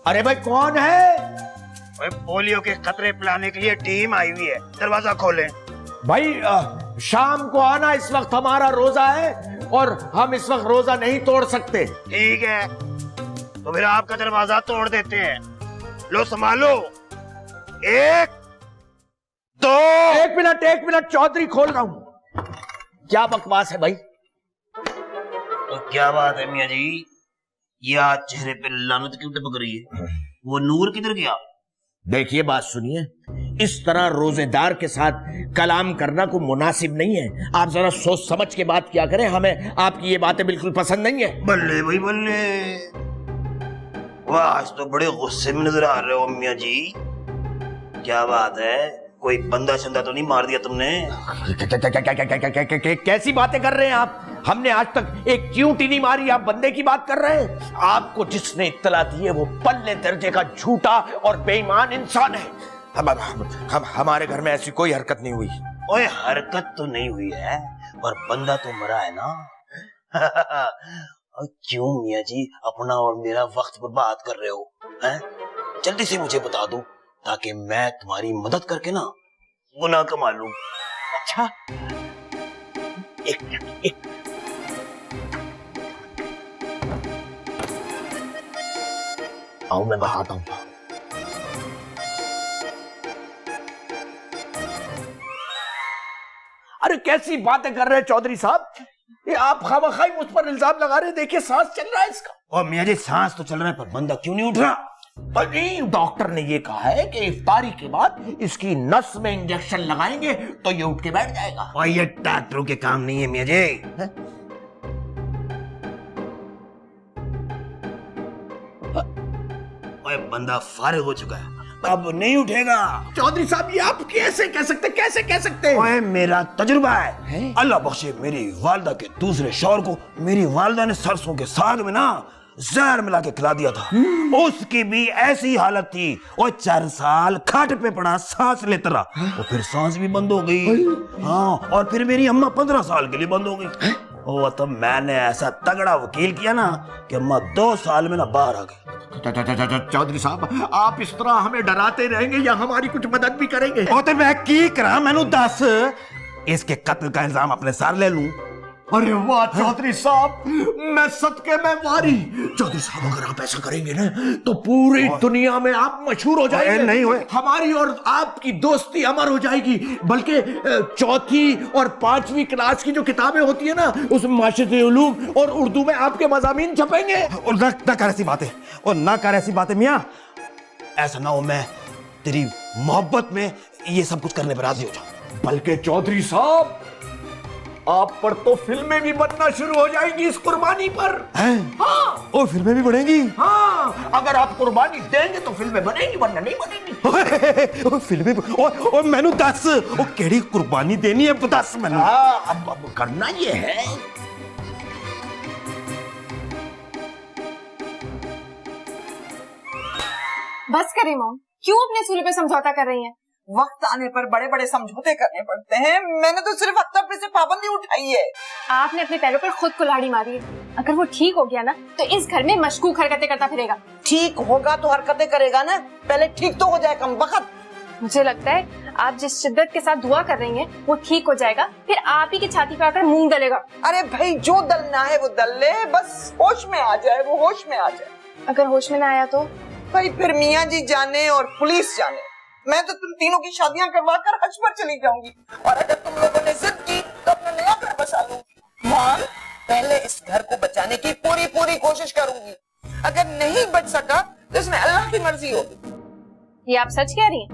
अरे भाई कौन है? भाई पोलियो के खतरे पिलाने के लिए टीम आई हुई है, दरवाजा खोलें। भाई शाम को आना, इस वक्त हमारा रोजा है और हम इस वक्त रोजा नहीं तोड़ सकते। ठीक है, तो फिर आपका दरवाजा तोड़ देते हैं। लो संभालो, 1 2। एक मिनट चौधरी, खोल रहा हूं। क्या बकवास है भाई? तो क्या बात है मियां जी, ये आज चेहरे पे लानत क्यों टपक रही है? वो नूर किधर गया? देखिए बात सुनिए, इस तरह रोजेदार के साथ कलाम करना को मुनासिब नहीं है। आप जरा सोच समझ के बात किया करें, हमें आपकी ये बातें बिल्कुल पसंद नहीं है। बल्ले भाई बल्ले, वाह आज तो बड़े गुस्से में नजर आ रहे हो मियां जी। क्या बात है, कोई बंदा शंदा तो नहीं मार दिया तुमने? कैसी बातें कर रहे हैं आप? हमने आज तक एक चींटी नहीं मारी, आप बंदे की बात कर रहे हैं? आपको जिसने इत्तला दी है वो पल्ले दर्जे का झूठा और बेईमान इंसान है। हमारे घर में ऐसी कोई हरकत नहीं हुई। ओए हरकत तो नहीं हुई है, पर बंदा तो मरा है ना। क्यों मियां जी अपना और मेरा वक्त बर्बाद कर रहे हो हैं? जल्दी से मुझे बता दो ताकि मैं तुम्हारी मदद करके ना गुनाह कमा लूं। अच्छा, एक आओ मैं बताता हूं। अरे कैसी बातें कर रहे हैं चौधरी साहब? ये आप खामखाई मुझ पर इल्जाम लगा रहे हैं। देखिए सांस चल रहा है इसका। और मियां जी सांस तो चल रहा है, पर बंदा क्यों नहीं उठ रहा? नहीं, डॉक्टर ने ये कहा है कि इफ्तारी के बाद इसकी नस में इंजेक्शन लगाएंगे तो ये उठ के बैठ जाएगा। और ये डॉक्टरों के काम नहीं है मियां जी। ओए बंदा फारिग हो चुका है, अब नहीं उठेगा। चौधरी साहब ये आप कैसे कह सकते हैं? ओए मेरा तजुर्बा है। अल्लाह बख्शे मेरी वालिदा के दूसरे शौहर को मेरी वालिदा ने सरसों के साग में ना जहर मिला के खिला दिया था। उसकी भी ऐसी हालत थी, और 4 साल खाट पे पड़ा, सांस लेता रहा, और फिर सांस भी बंद हो गई। हाँ, और फिर मेरी अम्मा 15 साल के लिए बंद हो गई। और तब मैंने ऐसा तगड़ा वकील किया ना कि अम्मा 2 साल में ना बाहर आ गई। चौधरी साहब आप इस तरह हमें डराते रहेंगे या हमारी कुछ मदद भी करेंगे? और तो मैं की करा, मैनू दस, इसके कत्ल का इल्जाम अपने सर ले लूं? अरे वाह चौधरी साहब, मैं सदके में वारी। चौधरी साहब अगर आप ऐसा करेंगे ना तो पूरी दुनिया में आप मशहूर हो जाएंगे। नहीं हुए, हमारी और आपकी दोस्ती अमर हो जाएगी। बल्कि 4वीं और 5वीं क्लास की जो किताबें होती है ना, उसमें माशरे उलूम और उर्दू में आपके मज़ामीन छपेंगे। और ना कर ऐसी बातें, और ना कर ऐसी बातें मियां। ऐसा ना हो मैं तेरी मोहब्बत में ये सब कुछ करने पर राजी हो जाऊं। बल्कि चौधरी साहब आप पर तो फिल्में भी बनना शुरू हो जाएंगी इस कुर्बानी पर। हैं? हाँ, और फिल्में भी बनेंगी? हाँ, अगर आप कुर्बानी देंगे तो फिल्में बनेंगी, वरना नहीं बनेंगी। और फिल्में और मैनू दस, ओ केड़ी कुर्बानी देनी है दस मैनू। हाँ, अब करना ये है। बस करें मॉम, क्यों अपने सूले पे समझौता कर रही हैं? वक्त आने पर बड़े बड़े समझौते करने पड़ते हैं। मैंने तो सिर्फ अख्तर पे से पाबंदी उठाई है। आपने अपने पैरों पर खुद कुल्हाड़ी मारी है। अगर वो ठीक हो गया ना तो इस घर में मशकूक हरकतें करता फिरेगा। ठीक होगा तो हरकतें करेगा ना, पहले ठीक तो हो जाए कम वक्त। मुझे लगता है आप जिस शिद्दत के साथ दुआ कर रही हैं वो ठीक हो जाएगा, फिर आप ही की छाती पर आकर मूंग दलेगा। अरे भाई जो दलना है वो दल ले, बस होश में आ जाए, वो होश में आ जाए। अगर होश में ना आया तो भाई फिर मियाँ जी जाने और पुलिस जाने, मैं तो तुम तीनों की शादियां करवा कर हज पर चली जाऊंगी। और अगर तुम लोगों ने जिद की तो अपना नया घर बसा लूंगी। मॉम, पहले इस घर को बचाने की पूरी कोशिश करूंगी। अगर नहीं बच सका तो इसमें अल्लाह की मर्जी होगी। ये आप सच कह रही हैं?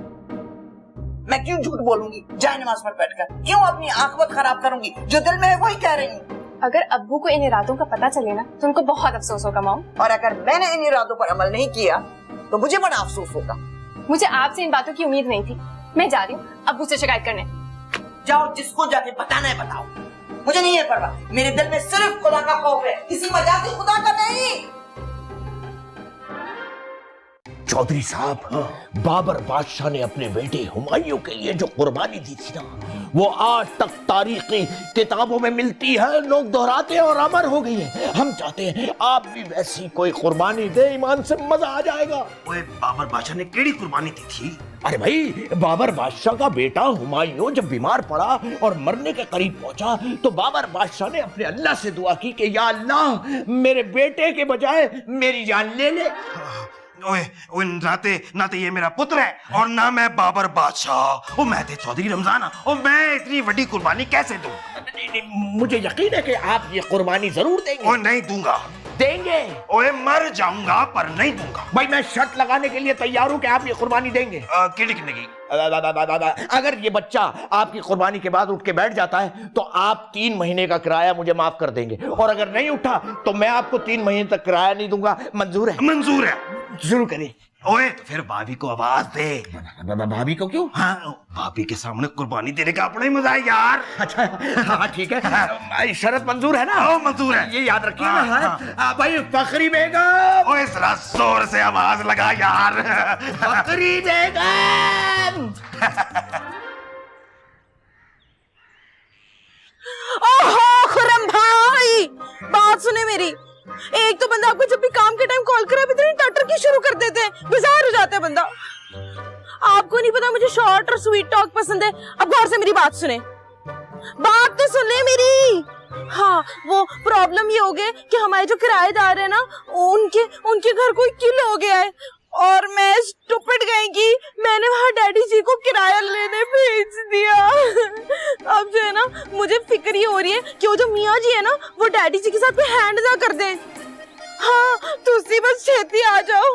मैं क्यों झूठ बोलूंगी? जाए नमाज पर बैठकर क्यों अपनी आखिरत खराब करूंगी? जो दिल में है वही कह रही हूँ। अगर अब्बू को इन इरादों का पता चले ना तो उनको बहुत अफसोस होगा मॉम। और अगर मैंने इन इरादों पर अमल नहीं किया तो मुझे बड़ा अफसोस होगा। मुझे आपसे इन बातों की उम्मीद नहीं थी। मैं जा रही हूँ अब्बू से शिकायत करने। जाओ, जिसको जाके बताना है बताओ, मुझे नहीं है परवाह। मेरे दिल में सिर्फ खुदा का खौफ है, किसी मजाजी खुदा का नहीं। चौधरी साहब, बाबर बादशाह ने अपने बेटे हुमायूं के लिए जो कुर्बानी दी थी ना, वो आज तक तारीखी किताबों में मिलती है, लोग दोहराते हैं और अमर हो गई है। हम चाहते हैं आप भी वैसी कोई कुर्बानी दे, ईमान से मजा आ जाएगा। ओए बाबर बादशाह ने केड़ी कुर्बानी दी थी? अरे भाई, बाबर बादशाह का बेटा हुमायूं जब बीमार पड़ा और मरने के करीब पहुंचा, तो बाबर बादशाह ने अपने अल्लाह से दुआ की कि या अल्लाह, मेरे बेटे के बजाय मेरी जान ले ले। ओए ओए, ना तो ये मेरा पुत्र है और ना मैं बाबर बादशाह। ओ मैं थे चौधरी रमजान, और मैं इतनी बड़ी कुर्बानी कैसे दूं? मुझे यकीन है कि आप ये कुर्बानी जरूर देंगे। ओ नहीं दूंगा। देंगे? ओए मर जाऊंगा पर नहीं दूंगा। भाई मैं शर्त लगाने के लिए तैयार हूं कि आप ये कुर्बानी देंगे। कितने की? अगर ये बच्चा आपकी कुर्बानी के बाद उठ के बैठ जाता है तो आप 3 महीने का किराया मुझे माफ कर देंगे, और अगर नहीं उठा तो मैं आपको 3 महीने तक किराया नहीं दूंगा। मंजूर है? मंजूर है। शुरू करिए। ओए तो फिर भाभी को आवाज दे। भाभी को क्यों? हाँ, भाभी के सामने कुर्बानी देने का अपना ही मजा है यार। अच्छा, हाँ ठीक है, शरत मंजूर है ना? ओ मंजूर है। ये याद रखिए। हाँ। भाई फखरी बेगम। ओए जरा जोर से आवाज लगा यार। फखरी बेगम। ओहो खुरम भाई, बात सुने मेरी। एक तो बंदा आपको जब भी काम के टाइम कॉल करे, इतनी टटर की शुरू कर देते हैं, बेजार हो जाता है बंदा। आपको नहीं पता मुझे शॉर्ट और स्वीट टॉक पसंद है। अब गौर से मेरी बात सुने, बात तो सुन ले मेरी। हाँ, वो प्रॉब्लम ये हो गया कि हमारे जो किराएदार है ना, उनके घर कोई किल हो गया है, और मैं स्टूपिड गई कि मैंने वहाँ डैडी जी को किराया लेने भेज दिया। अब जो है ना, मुझे फिक्र ये हो रही है कि वो जो मियाँ जी है ना, वो डैडी जी के साथ कोई हैंड ना कर दे। हाँ, तुसी बस छेती आ जाओ।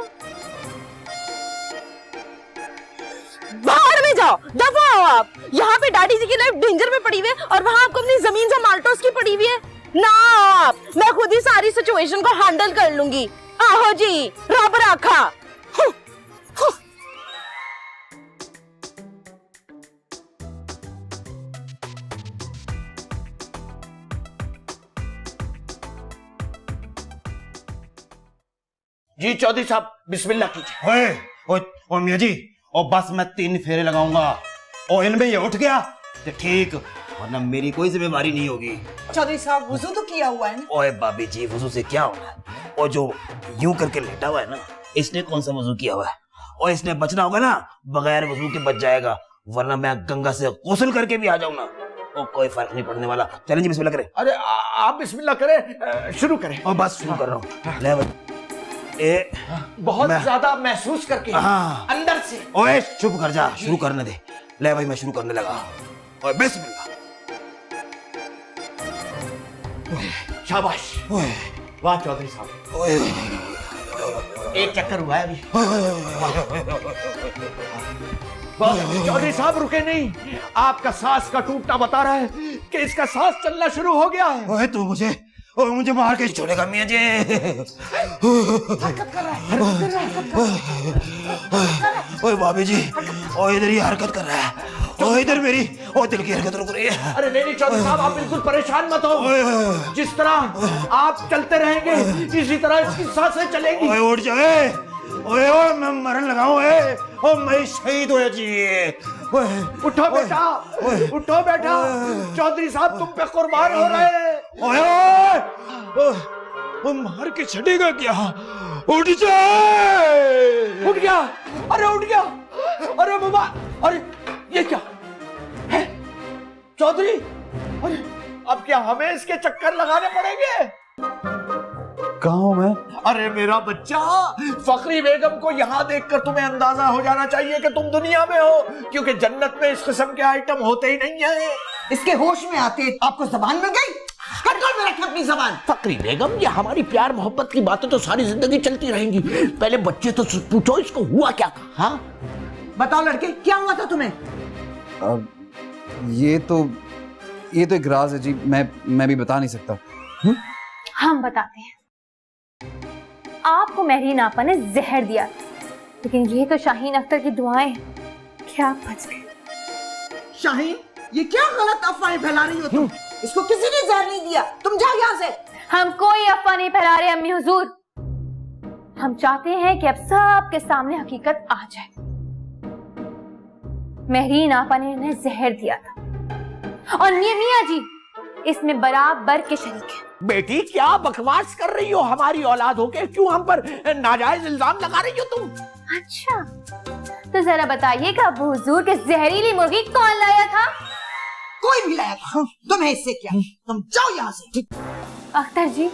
बाहर में जाओ, दफा हो आप। यहाँ पे डैडी जी की लाइफ डेंजर में पड़ी हुई है, और वहाँ आपको अपनी जमीन से माल्टोस की पड़ी हुई है ना। आप, मैं खुद ही सारी सिचुएशन को हैंडल कर लूंगी। आहो जी, रब रखा। जी चौधरी साहब, बिस्मिल्लाह कीजिए। ओए ओए ओए मियाँ जी, और बस मैं 3 फेरे लगाऊंगा और इनमें ये उठ गया तो ठीक, वरना मेरी कोई जिम्मेवारी नहीं होगी। चौधरी साहब, वुजू तो किया हुआ है ना? ओए बाबी जी, वुजू से क्या होना है? और जो यूं करके लेटा हुआ है ना, इसने कौन सा वुजू किया हुआ है? और इसने बचना होगा ना, बगैर वुजू के बच जाएगा, वरना मैं गंगा से गुस्ल करके भी आ जाऊं ना, और कोई फर्क नहीं पड़ने वाला। चलें जी, बिस्मिल्लाह करें। अरे आप बिस्मिल्लाह करें, शुरू करें। और बस शुरू कर रहा हूँ। ले भाई, बहुत ज्यादा महसूस करके। हाँ। अंदर से। ओए चुप कर जा, शुरू करने दे। ले भाई, मैं शुरू करने लगा। ओए बिस्मिल्लाह। शाबाश, वाह चौधरी साहब, ओए एक चक्कर हुआ है अभी। चौधरी साहब रुके नहीं, आपका सांस का टूटना बता रहा है कि इसका सांस चलना शुरू हो गया है। ओए तू मुझे मार के छोड़ेगा मियाँ जी। ओए भाभी जी, ओ इधर ही हरकत कर रहा है। ओ इधर मेरी दिल की हरकत रुक रही है। अरे नहीं चौधरी साहब, आप बिल्कुल परेशान मत हो। जिस तरह आप चलते रहेंगे, इसी तरह इसकी सांसें चलेंगी। ओए उठ जाए। ओए मैं मरन लगा हूँ। ओ मैं शहीद हो जी। उठो बेटा, उठो बेटा, चौधरी साहब तुम पे कुर्बान हो रहे हैं। ओए मार के छड़ेगा क्या? उठ जाए। उठ गया, अरे उठ गया, अरे बाबा, अरे ये क्या है चौधरी? अरे अब क्या हमें इसके चक्कर लगाने पड़ेंगे? कहाँ हूँ मैं? अरे मेरा बच्चा, फखरी बेगम को यहाँ देखकर तुम्हें अंदाजा हो जाना चाहिए कि तुम दुनिया में हो, क्योंकि जन्नत में इस किस्म के आइटम होते ही नहीं है। इसके होश में आते आपको जबान मिल गई? कंट्रोल में रखें अपनी जबान। फखरी बेगम, ये हमारी प्यार मोहब्बत की बातें तो सारी जिंदगी चलती रहेंगी, पहले बच्चे तो पूछो इसको हुआ क्या? हाँ बताओ लड़के, क्या हुआ था तुम्हें? ये तो एक राज है जी, मैं भी बता नहीं सकता। हम बताते हैं। आपको महरीन आपा ने जहर दिया, लेकिन ये तो शाहीन अख्तर की दुआएं हैं कि आप बच गए। शाहीन, ये क्या गलत अफवाहें फैला रही हो तुम? इसको किसी ने जहर नहीं दिया। तुम जाओ यहाँ से। हम कोई अफवाह नहीं फैला रहे अम्मी हुजूर, हम चाहते हैं कि अब सबके सामने हकीकत आ जाए। महरीन आपा ने इन्हें जहर दिया था और मियां जी इसमें बराबर के शरीक हैं। बेटी क्या बकवास कर रही हो? हमारी औलाद होके क्यों हम पर नाजायज इल्जाम लगा रही हो तुम? अच्छा, तो जरा बताइएगा अबू हुजूर के जहरीली मुर्गी कौन लाया था? कोई भी लाया था, तुम्हें इससे क्या? तुम जाओ यहाँ से। अख्तर जी,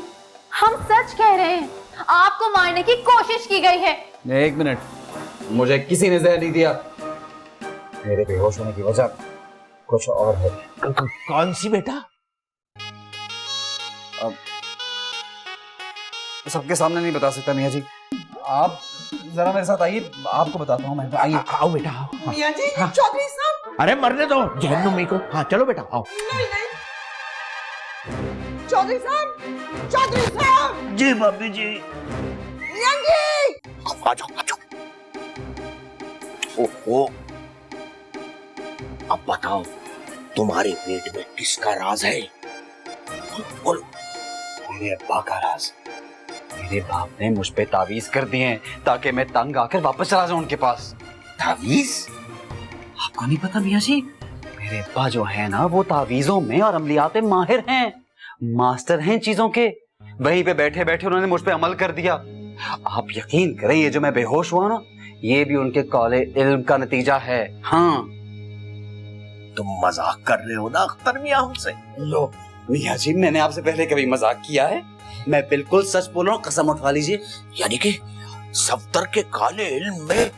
हम सच कह रहे हैं, आपको मारने की कोशिश की गई है। एक मिनट, मुझे किसी ने जहर नहीं दिया। मेरे बेहोश होने की वजह कुछ और है। कौन सी बेटा? अब सबके सामने नहीं बता सकता मियाँ जी, आप जरा मेरे साथ आइए, आपको बताता हूँ मैं। आइए। आओ बेटा आओ। हाँ। मियां जी, चौधरी साहब। अरे मरने दो जहन्नुमी को। हाँ चलो बेटा आओ। चौधरी साहब, चौधरी साहब। जी भाभी जी। मियां जी। आ जाओ। ओहो, अब बताओ तुम्हारे पेट में किसका राज है? बोलो। मेरे अब्बा का राज। मेरे बाप ने मुझ पे तावीज कर दिए हैं ताकि मैं तंग आकर वापस चला जाऊं उनके पास। तावीज? आपको नहीं पता मियाँ जी, मेरे अब्बा जो है ना वो तावीजों में और अमलियात में माहिर हैं, मास्टर हैं चीजों के। वहीं पे बैठे बैठे उन्होंने मुझ पे अमल कर दिया। आप यकीन करें, ये जो मैं बेहोश हुआ ना, ये भी उनके काले इल्म का नतीजा है। हाँ। तुम मजाक कर रहे हो ना अख्तर मियां हमसे? लो मियाँ जी, मैंने आपसे पहले कभी मजाक किया है? मैं बिल्कुल सच बोल रहा हूँ, कसम उठवा लीजिए। यानी कि सफ्तर के काले इल्म में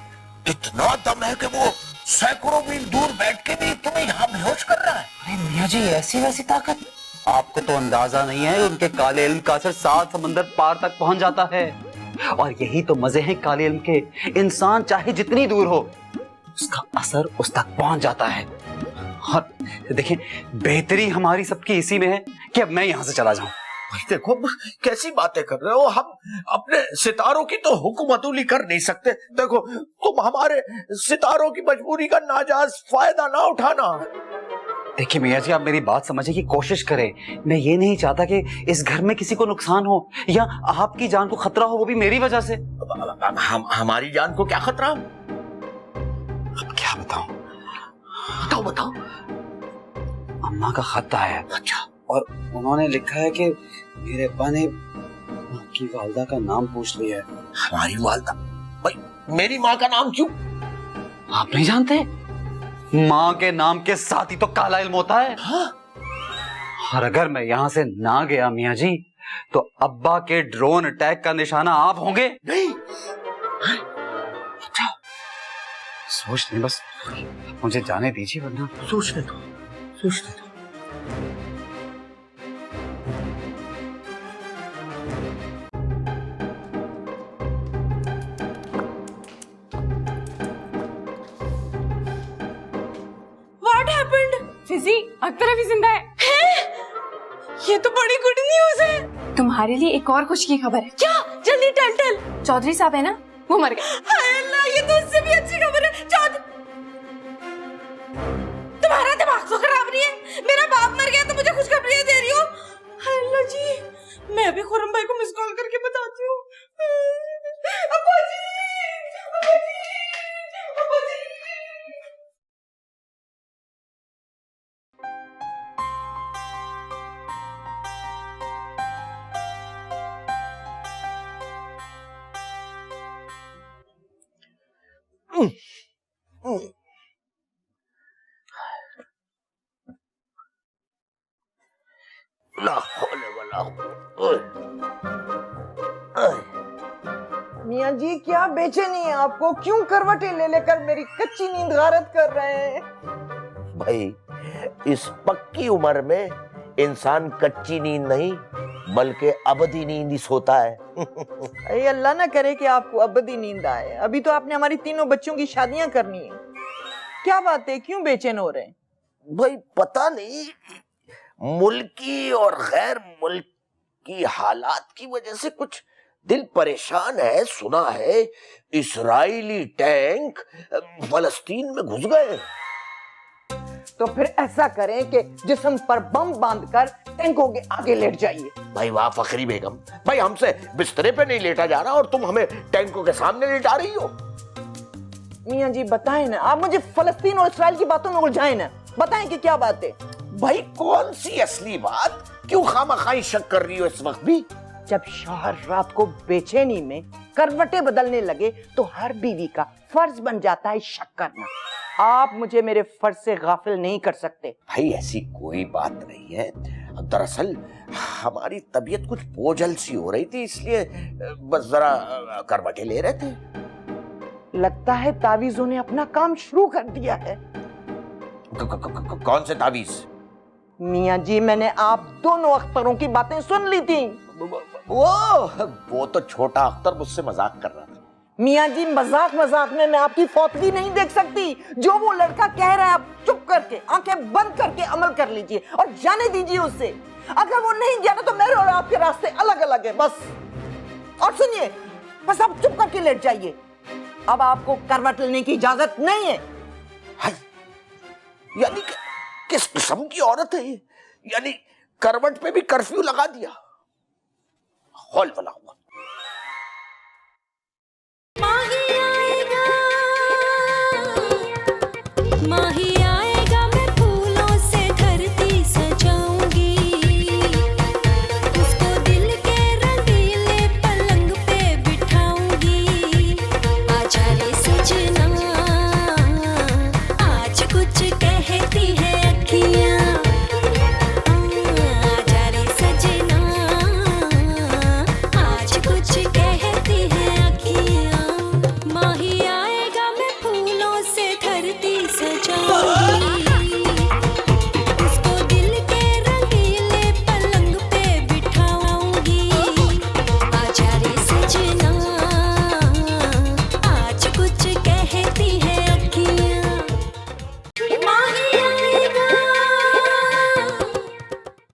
इतना दम है कि वो सैकड़ों मील दूर बैठ के भी तुम्हें यहाँ बेहोश कर रहा है? अरे मियाँ जी, ऐसी वैसी ताकत आपको तो अंदाजा नहीं है। उनके काले इल्म का असर 7 समंदर पार तक पहुंच जाता है। और यही तो मजे हैं काले इल्म के। इंसान चाहे जितनी दूर हो, उसका असर उस तक पहुंच जाता है। और देखें, बेहतरी हमारी सबकी इसी में है कि अब मैं यहाँ से चला जाऊं। देखो कैसी बातें कर रहे हो। हम अपने सितारों की तो हुकूमतुली कर नहीं सकते। देखो तुम हमारे सितारों की मजबूरी का नाजायज फायदा ना उठाना। देखिए मियाँ जी, आप मेरी बात समझने की कोशिश करें। मैं ये नहीं चाहता कि इस घर में किसी को नुकसान हो या आपकी जान को खतरा हो, वो भी मेरी वजह से। हमारी जान को क्या खतरा? अब क्या बताऊं? बताओ। अम्मा का खत आया है। अच्छा। और उन्होंने लिखा है कि मेरे अब्बा ने आपकी वालदा का नाम पूछ लिया है। हमारी वालदा? भाई मेरी माँ का नाम क्यों? आप नहीं जानते? माँ के नाम के साथ ही तो काला इल्म होता है। हाँ? और अगर मैं यहाँ से ना गया मियाँ जी, तो अब्बा के ड्रोन अटैक का निशाना आप होंगे। नहीं। अच्छा, सोच नहीं, बस मुझे जाने दीजिए, वरना सोचने दो। What happened? फिजी, अख्तर अभी जिंदा है। ये तो बड़ी गुड न्यूज है। तुम्हारे लिए एक और खुशी की खबर है। क्या? जल्दी टेल। चौधरी साहब है ना, वो मर गए। हाय अल्लाह, ये तो उससे भी अच्छी खबर है। तुम्हारा दिमाग तो खराब नहीं है? मेरा बाप मर गया तो मुझे खुशखबरियां दे रही हो? हाय अल्लाह जी, मैं अभी खुरम भाई को मिस कॉल करके बताती हूँ। अब्बा जी। मियां जी क्या बेचैनी है आपको? क्यों करवटें ले लेकर मेरी कच्ची नींद गारत कर रहे हैं? भाई इस पक्की उम्र में इंसान कच्ची नींद नहीं बल्कि अबदी नींद ही सोता है। अरे अल्लाह ना करे कि आपको अबदी नींद आए। अभी तो आपने हमारी तीनों बच्चों की शादियां करनी है। क्या बात है, क्यों बेचैन हो रहे हैं? भाई पता नहीं, मुल्की और गैर मुल्की हालात की वजह से कुछ दिल परेशान है। सुना है इजरायली टैंक फलस्तीन में घुस गए। तो फिर ऐसा करें कि जिस्म पर बम बांधकर टैंकों के आगे लेट जाइए। भाई वाह फखरी बेगम, भाई हमसे बिस्तरे पे नहीं लेटा जा रहा और तुम हमें टैंकों के सामने लेटा रही हो। मियाँ जी बताएं ना, आप मुझे फलस्तीन और इसराइल की बातों में उलझाएं ना, बताएं कि क्या बात है। भाई कौन सी असली बात, क्यों खामखाई शक कर रही हो इस वक्त भी? जब शौहर रात को बेचैनी में करवटें बदलने लगे तो हर बीवी का फर्ज बन जाता है शक करना। आप मुझे मेरे फर्ज से गाफिल नहीं कर सकते। भाई ऐसी कोई बात नहीं है, दरअसल हमारी तबीयत कुछ बोझल सी हो रही थी, इसलिए बस जरा करवटें ले रहे थे। लगता है तावीजों ने अपना काम शुरू कर दिया है। कौन से तावीज? मियाँ जी मैंने आप दोनों अख्तरों की बातें सुन ली थी। वो तो छोटा अख्तर मुझसे मजाक कर रहा था। मियाँ जी मजाक मजाक में मैं आपकी फौतगी नहीं देख सकती। जो वो लड़का कह रहा है आप चुप करके आंखें बंद करके अमल कर लीजिए और जाने दीजिए उससे। अगर वो नहीं जाना तो मेरे और आपके रास्ते अलग अलग है बस। और सुनिए, बस आप चुप करके लेट जाइए, अब आपको करवट लेने की इजाजत नहीं है। हाय, यानी किस किस्म की औरत है ये? यानी करवट पे भी कर्फ्यू लगा दिया। हौल वाला हुआ।